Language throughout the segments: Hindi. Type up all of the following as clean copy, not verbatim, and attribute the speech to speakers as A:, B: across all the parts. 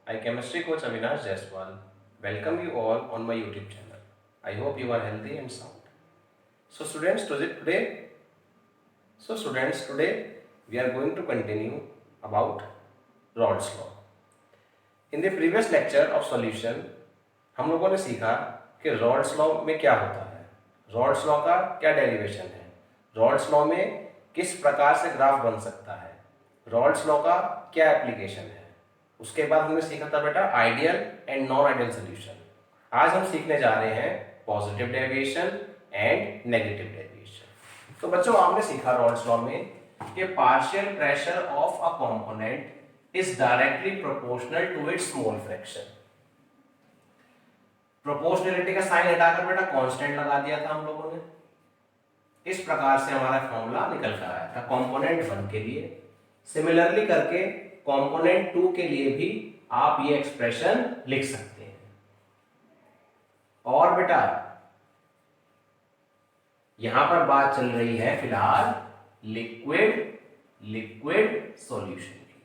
A: I chemistry coach Avinash Jaiswal. Welcome you all on my YouTube channel. I hope you are healthy and sound. So students, today we are going to continue about Rod's law. In the previous lecture of solution, हम लोगों ने सीखा कि रॉड्स लॉ में क्या होता है, रॉड्स लॉ का क्या डेरिवेशन है, रॉड्स लॉ में किस प्रकार से ग्राफ बन सकता है, रॉड्स लॉ का क्या एप्लीकेशन है। उसके बाद हमने सीखा था बेटा ideal and non ideal solution. आज हम सीखने जा रहे हैं positive deviation and negative deviation. तो बच्चों आपने सीखा रॉड्स लॉ में कि partial pressure of a component is directly proportional to its mole fraction. Proportionality का साइन हटाकर बेटा कांस्टेंट लगा दिया था हम लोगों ने। इस प्रकार से हमारा फॉर्मूला निकल कर आया था कंपोनेंट 1 के लिए। सिमिलरली करके कंपोनेंट 2 के लिए भी आप ये एक्सप्रेशन लिख सकते हैं। और बेटा यहां पर बात चल रही है फिलहाल लिक्विड सॉल्यूशन की।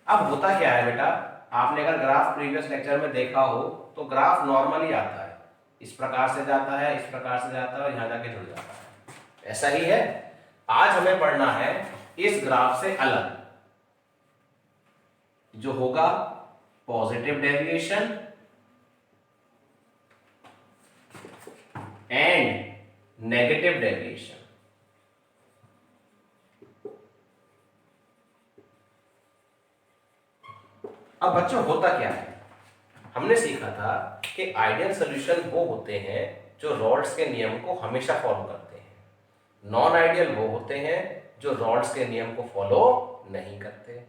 A: अब होता क्या है बेटा, आपने अगर ग्राफ प्रीवियस लेक्चर में देखा हो तो ग्राफ नॉर्मली आता है, इस प्रकार से जाता है, इस प्रकार से जाता है और यहां जाके जुड़ जाता है। ऐसा ही है, आज हमें पढ़ना है इस ग्राफ से अलग जो होगा positive deviation and negative deviation. अब बच्चों होता क्या है, हमने सीखा था कि आइडियल सॉल्यूशन वो होते हैं जो रॉड्स के नियम को हमेशा फॉलो करते हैं, नॉन आइडियल वो होते हैं जो रॉड्स के नियम को फॉलो नहीं करते।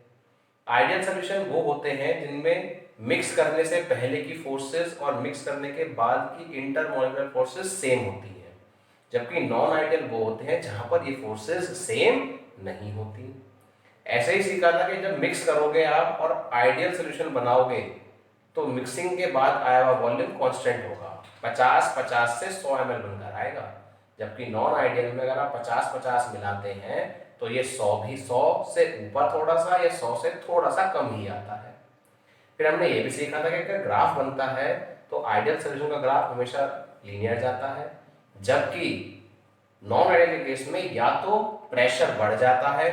A: आइडियल सॉल्यूशन वो होते हैं जिनमें मिक्स करने से पहले की फोर्सेस और मिक्स करने के बाद की इंटरमोलिकुलर फोर्सेस सेम होती हैं, जबकि नॉन आइडियल वो होते हैं जहां पर ये फोर्सेस सेम नहीं होती। ऐसे ही सीखा था कि जब मिक्स करोगे आप और आइडियल सॉल्यूशन बनाओगे तो मिक्सिंग के बाद आया हुआ वॉल्यूम कांस्टेंट होगा, 50-50 से 100 ml बनकर आएगा। जबकि नॉन आइडियल में अगर आप 50-50 मिलाते हैं तो ये 100 भी 100 से ऊपर थोड़ा सा या 100 से थोड़ा सा कम ही आता है। फिर हमने ये भी सीखा था कि अगर ग्राफ बनता है तो आइडियल सॉल्यूशन का ग्राफ हमेशा लीनियर जाता है, जबकि नॉन आइडियल के केस में या तो प्रेशर बढ़ जाता है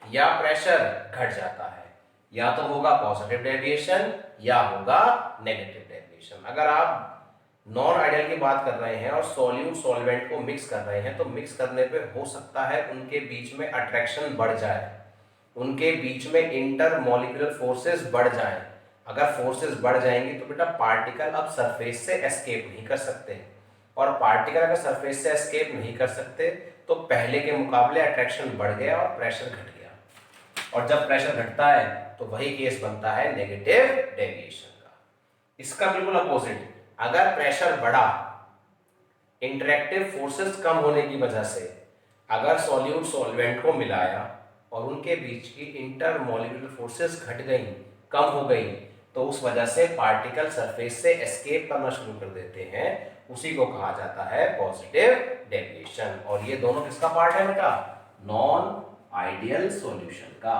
A: या प्रेशर घट जाता है, या तो होगा पॉजिटिव डेविएशन या होगा नेगेटिव डेविएशन। अगर आप नॉन आइडियल की बात कर रहे हैं और सॉल्यूट सॉल्वेंट को मिक्स कर रहे हैं तो मिक्स करने पे हो सकता है उनके बीच में अट्रैक्शन बढ़ जाए, उनके बीच में इंटर मॉलिक्यूलर फोर्सेस बढ़ जाएं। अगर फोर्सेस बढ़ जाएंगी तो बेटा पार्टिकल अब सरफेस से एस्केप नहीं कर सकते, और पार्टिकल अगर सरफेस से एस्केप नहीं कर सकते तो पहले के मुकाबले अट्रैक्शन बढ़ गया और प्रेशर घट गया, और जब प्रेशर घटता है तो वही केस बनता है नेगेटिव डेविएशन का। इसका बिल्कुल अपोजिट, अगर प्रेशर बढ़ा इंटरेक्टिव फोर्सेस कम होने की वजह से, अगर सॉल्यूट सॉल्वेंट को मिलाया और उनके बीच की इंटर मॉलिक्यूलर फोर्सेस घट गई, कम हो गई, तो उस वजह से पार्टिकल सरफेस से एस्केप करना शुरू कर देते हैं, उसी को कहा जाता है पॉजिटिव डेविएशन। और ये दोनों किसका पार्ट है बेटा, नॉन आइडियल सॉल्यूशन का।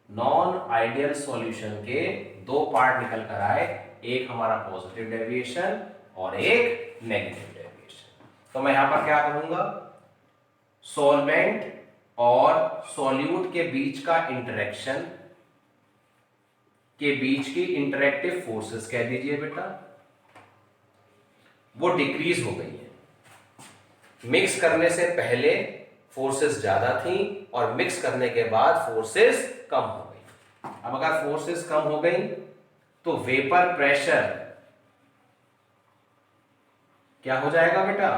A: नॉन आइडियल सॉल्यूशन के दो पार्ट निकल कर आए, एक हमारा पॉजिटिव डेविएशन और एक नेगेटिव डेविएशन। तो मैं यहां पर क्या करूंगा, सॉल्वेंट और सॉल्यूट के बीच का इंटरेक्शन के बीच की इंटरेक्टिव फोर्सेस कह दीजिए बेटा, वो डिक्रीज हो गई है। मिक्स करने से पहले फोर्सेस ज्यादा थी और मिक्स करने के बाद फोर्सेस कम हो गई। अब अगर फोर्सेस कम हो गई तो वेपर प्रेशर क्या हो जाएगा बेटा,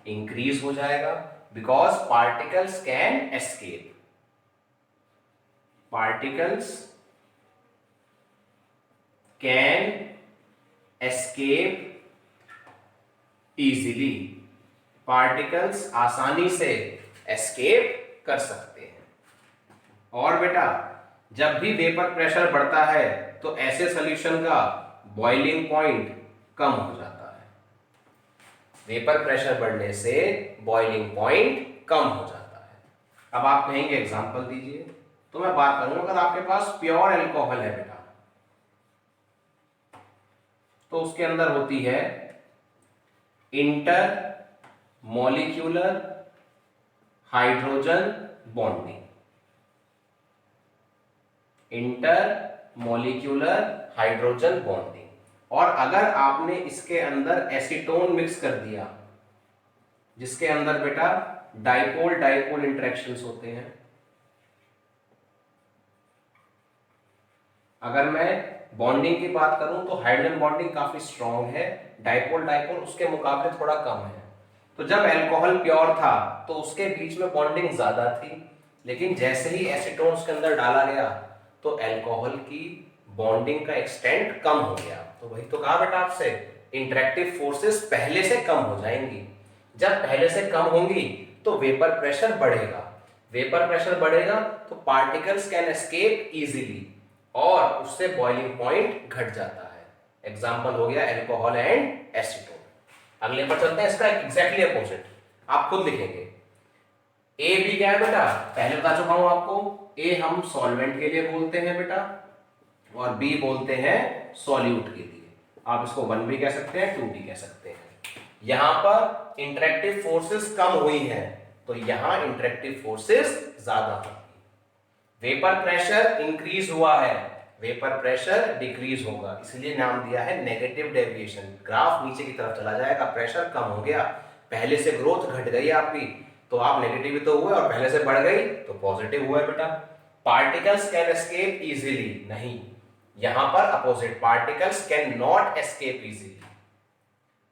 A: इंक्रीज हो जाएगा, because particles can escape, particles can escape easily, particles आसानी से एस्केप कर सकते हैं। और बेटा जब भी वेपर प्रेशर बढ़ता है तो ऐसे सॉल्यूशन का बॉइलिंग पॉइंट कम हो जाता है, वेपर प्रेशर बढ़ने से बॉइलिंग पॉइंट कम हो जाता है। अब आप कहेंगे एग्जांपल दीजिए, तो मैं बात करूंगा अगर आपके पास प्योर एल्कोहल है बेटा, तो उसके अंदर होती है inter molecular hydrogen bonding, inter molecular hydrogen bonding. और अगर आपने इसके अंदर एसीटोन मिक्स कर दिया, जिसके अंदर बेटा डाइपोल डाइपोल इंटरेक्शंस होते हैं, अगर मैं बॉन्डिंग की बात करूं तो हाइड्रोजन बॉन्डिंग काफी स्ट्रॉन्ग है, डाइपोल डाइपोल उसके मुकाबले थोड़ा कम है। तो जब अल्कोहल प्योर था तो उसके बीच में बॉन्डिंग ज्यादा थी, लेकिन जैसे ही एसीटोन्स के अंदर डाला गया तो अल्कोहल की बॉन्डिंग का एक्सटेंट कम हो गया। तो वही तो कहा बेटा आपसे, इंटरेक्टिव फोर्सेस पहले से कम हो जाएंगी। जब पहले से कम होंगी तो वेपर प्रेशर बढ़ेगा, वेपर प्रेशर बढ़ेगा तो पार्टिकल्स कैन एस्केप इजीली और उससे बॉइलिंग पॉइंट घट जाता है। एग्जांपल हो गया अल्कोहल एंड एसीटोन। अगले पर चलते हैं, इसका एग्जैक्टली अपोजिट आप खुद लिखेंगे। ए बी क्या है बेटा, पहले बता चुका हूं आपको, ए हम सॉल्वेंट के लिए बोलते हैं बेटा और बी बोलते हैं सॉल्यूट के लिए। आप इसको 1 भी कह सकते हैं, 2 भी कह सकते हैं। यहां पर इंटरेक्टिव फोर्सेस कम हुई हैं तो यहां इंटरेक्टिव फोर्सेस ज्यादा होंगी। वेपर प्रेशर इंक्रीज हुआ है, वेपर प्रेशर डिक्रीज होगा, इसलिए नाम दिया है नेगेटिव डेविएशन। ग्राफ नीचे की तरफ चला जाएगा, प्रेशर कम हो गया, पहले से ग्रोथ घट गई आपकी तो आप नेगेटिव तो हुए, और पहले से बढ़ गई तो पॉजिटिव हुआ बेटा। पार्टिकल्स कैन एस्केप इजीली, नहीं, यहां पर opposite, particles can not escape easily.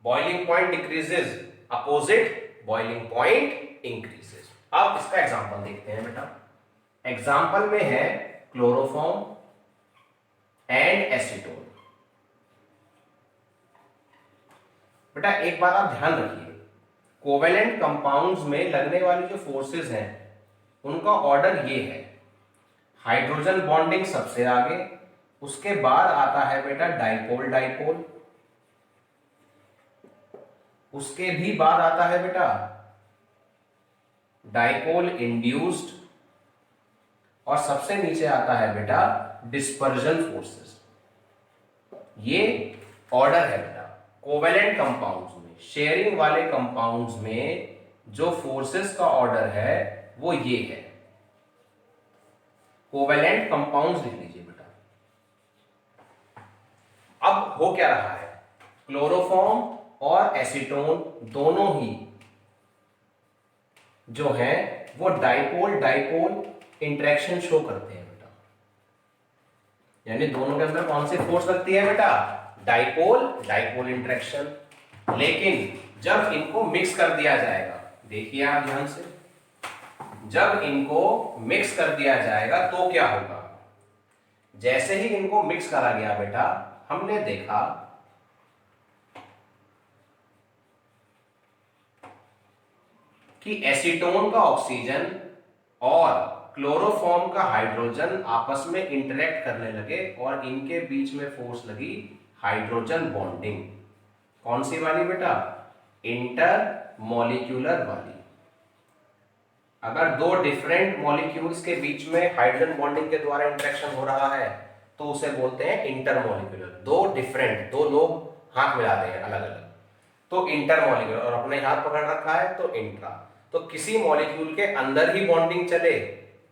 A: Boiling point decreases, opposite boiling point increases. अब इसका एग्जांपल देखते हैं बेटा। एग्जाम्पल में है क्लोरोफॉर्म एंड एसीटोन। बेटा एक बात आप ध्यान रखिए, कोवेलेंट कंपाउंड्स में लगने वाली जो फोर्सेस हैं उनका ऑर्डर ये है, हाइड्रोजन बॉन्डिंग सबसे आगे, उसके बाद आता है बेटा डाइपोल डाइपोल, उसके भी बाद आता है बेटा डाइपोल इंड्यूस्ड, और सबसे नीचे आता है बेटा डिस्पर्जन फोर्सेस। ये ऑर्डर है बेटा कोवेलेंट कंपाउंड्स में, शेयरिंग वाले कंपाउंड्स में जो फोर्सेस का ऑर्डर है वो ये है। कोवेलेंट कंपाउंड्स लिख लीजिए बेटा। अब हो क्या रहा है, क्लोरोफॉर्म और एसीटोन दोनों ही जो है वो डाइपोल डाइपोल इंटरेक्शन शो करते हैं बेटा, यानी दोनों के अंदर कौन सी फोर्स लगती है बेटा, डाइपोल डाइपोल इंटरेक्शन। लेकिन जब इनको मिक्स कर दिया जाएगा, देखिए आप ध्यान से, जब इनको मिक्स कर दिया जाएगा तो क्या होगा, जैसे ही इनको मिक्स करा गया बेटा, हमने देखा कि एसीटोन का ऑक्सीजन और क्लोरोफॉर्म का हाइड्रोजन आपस में इंटरेक्ट करने लगे और इनके बीच में फोर्स लगी हाइड्रोजन बॉन्डिंग। कौन सी वाली बेटा, इंटर मॉलिक्यूलर वाली। अगर दो डिफरेंट मॉलिक्यूल्स के बीच में हाइड्रोजन बॉन्डिंग के द्वारा इंटरेक्शन हो रहा है तो उसे बोलते हैं इंटर मॉलिक्यूलर। दो डिफरेंट, दो लोग हाथ मिला रहे हैं अलग अलग, तो इंटर मॉलिक्यूलर, और अपने हाथ पकड़ रखा है तो इंट्रा। तो किसी मॉलिक्यूल के अंदर ही बॉन्डिंग चले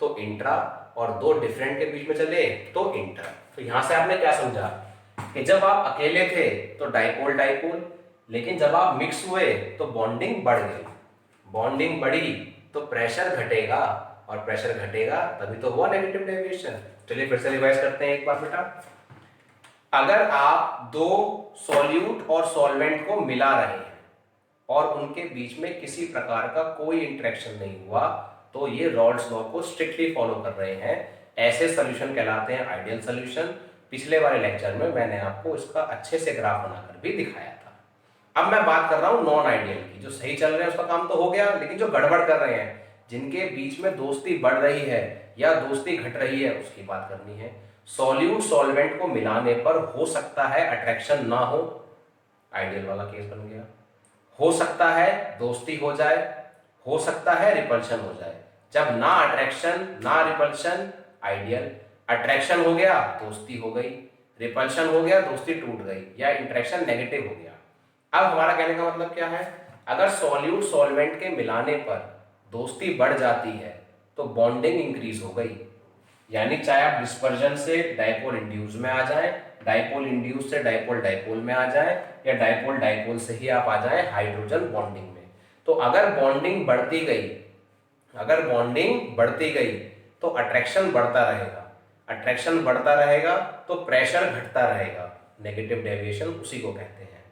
A: तो इंट्रा, और दो डिफरेंट के बीच में चले तो इंटर। तो यहां से आपने क्या समझा कि जब आप अकेले थे तो डाइपोल डाइपोल, लेकिन जब आप मिक्स हुए तो बॉन्डिंग बढ़ गई, बॉन्डिंग बढ़ी तो प्रेशर घटेगा, और प्रेशर घटेगा तभी तो हुआ नेगेटिव डेविएशन। चलिए फिर से रिवाइज करते हैं एक बार बेटा। अगर आप दो सॉल्यूट और सॉल्वेंट को मिला रहे हैं और उनके बीच में किसी प्रकार का कोई इंटरेक्शन नहीं हुआ तो ये रॉल्स लॉ को स्ट्रिक्टली फॉलो कर रहे हैं, ऐसे सॉल्यूशन कहलाते हैं आइडियल सॉल्यूशन। पिछले वाले लेक्चर में मैंने आपको इसका अच्छे से ग्राफ बनाकर भी दिखाया था। अब मैं बात कर रहा हूं नॉन आइडियल की, जो सही चल रहे हैं उसका काम तो हो गया, लेकिन जो गड़बड़ कर रहे हैं, जिनके बीच में दोस्ती बढ़ रही है या दोस्ती घट रही है, उसकी बात करनी है। सॉल्यूट सॉल्वेंट को मिलाने पर हो सकता है अट्रैक्शन ना हो, आइडियल वाला केस बन गया। हो सकता है दोस्ती हो जाए, हो सकता है रिपल्शन हो जाए। जब ना अट्रैक्शन ना रिपल्शन आइडियल। अट्रैक्शन हो गया, दोस्ती हो गई। रिपल्शन हो गया, दोस्ती टूट गई, या इंटरेक्शन नेगेटिव हो गया। अब हमारा कहने का मतलब क्या है, अगर सॉल्यूट सॉल्वेंट के मिलाने पर दोस्ती बढ़ जाती है तो बॉन्डिंग इंक्रीज हो गई। यानी चाहे आप डिस्पर्जन से डाइपोल इंड्यूस में आ जाएं, डाइपोल इंड्यूस से डाइपोल डाइपोल में आ जाएं, या डाइपोल डाइपोल से ही आप आ जाएं हाइड्रोजन बॉन्डिंग में। तो अगर बॉन्डिंग बढ़ती गई, अगर बॉन्डिंग बढ़ती गई तो अट्रैक्शन बढ़ता रहेगा, अट्रैक्शन बढ़ता रहेगा तो प्रेशर घटता रहेगा। नेगेटिव डेविएशन उसी को कहते हैं।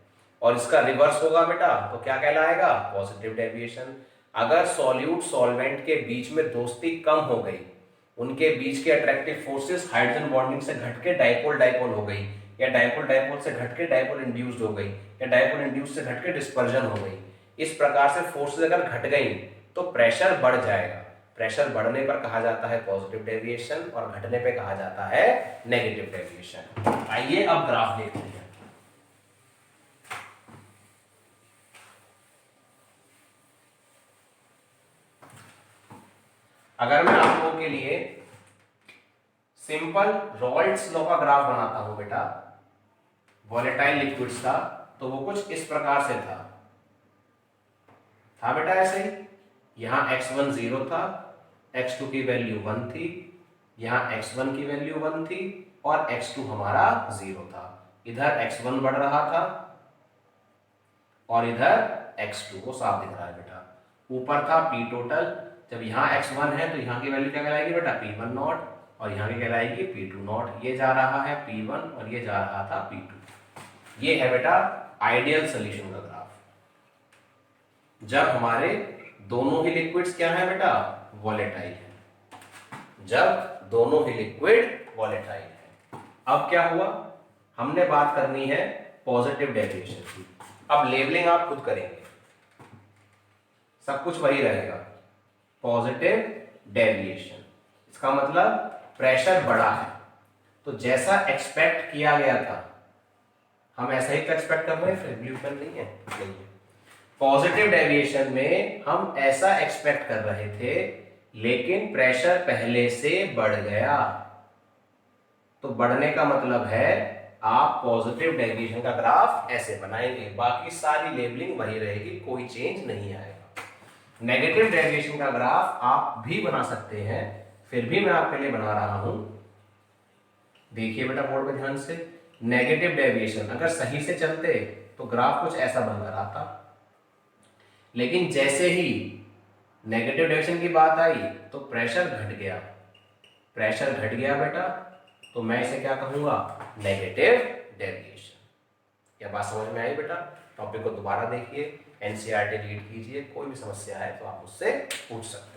A: और इसका रिवर्स होगा बेटा तो क्या कहलाएगा, पॉजिटिव डेविएशन। अगर सॉल्यूट सॉल्वेंट के बीच में दोस्ती कम हो गई, उनके बीच के अट्रैक्टिव फोर्सेस हाइड्रोजन बॉन्डिंग से घट के डाइपोल डाइपोल हो गई, या डाइपोल डाइपोल से घट के डाइपोल इंड्यूस्ड हो गई, या डाइपोल इंड्यूस्ड से घट के डिस्पर्जन हो गई, इस प्रकार से फोर्सेस अगर घट गई तो प्रेशर बढ़ जाएगा। प्रेशर बढ़ने पर कहा जाता है पॉजिटिव डेविएशन और घटने पे कहा जाता है नेगेटिव डेविएशन। आइए अब ग्राफ देखते हैं। अगर मैं आप लोगों के लिए सिंपल रॉल्ड्स लॉ का ग्राफ बनाता हूं बेटा वॉलेटाइल लिक्विड्स का, तो वो कुछ इस प्रकार से था बेटा ऐसे ही। यहां x1 0 था, x2 की वैल्यू 1 थी, यहां x1 की वैल्यू 1 थी और x2 हमारा 0 था। इधर x1 बढ़ रहा था और इधर x2 को साफ दिख रहा है बेटा। ऊपर था p टोटल, जब यहाँ x1 है तो यहाँ की वैल्यू क्या कहलाएगी बेटा p1 नॉट, और यहाँ की कहलाएगी p2 नॉट। ये जा रहा है p1 और ये जा रहा था p2। ये है बेटा आइडियल सॉल्यूशन का ग्राफ, जब हमारे दोनों ही लिक्विड्स क्या है बेटा, वॉलेटाइल है। जब दोनों ही लिक्विड वॉलेटाइल है। अब क्या हुआ, हमने बात करनी है पॉजिटिव डेविएशन की। अब लेबलिंग आप खुद करेंगे, सब कुछ वही रहेगा। पॉजिटिव डेविएशन इसका मतलब प्रेशर बढ़ा है, तो जैसा एक्सपेक्ट किया गया था हम ऐसा ही तो एक्सपेक्ट कर रहे हैं, रिवोल्यूशन नहीं है, नहीं है। पॉजिटिव डेविएशन में हम ऐसा एक्सपेक्ट कर रहे थे लेकिन प्रेशर पहले से बढ़ गया, तो बढ़ने का मतलब है आप पॉजिटिव डेविएशन का ग्राफ ऐसे बनाएंगे, बाकी सारी लेबलिंग वही रहेगी, कोई चेंज नहीं आएगा। नेगेटिव डेविएशन का ग्राफ आप भी बना सकते हैं, फिर भी मैं आपके लिए बना रहा हूं। देखिए बेटा बोर्ड पे ध्यान से, नेगेटिव डेविएशन अगर सही से चलते तो ग्राफ कुछ ऐसा बनकर आता, लेकिन जैसे ही नेगेटिव डेविएशन की बात आई तो प्रेशर घट गया। प्रेशर घट गया बेटा तो मैं इसे क्या कहूंगा, नेगेटिव डेविएशन। क्या बात समझ में आई बेटा? टॉपिक को दोबारा देखिए, एनसीईआरटी रीड कीजिए, कोई भी समस्या है तो आप मुझसे पूछ सकते हैं।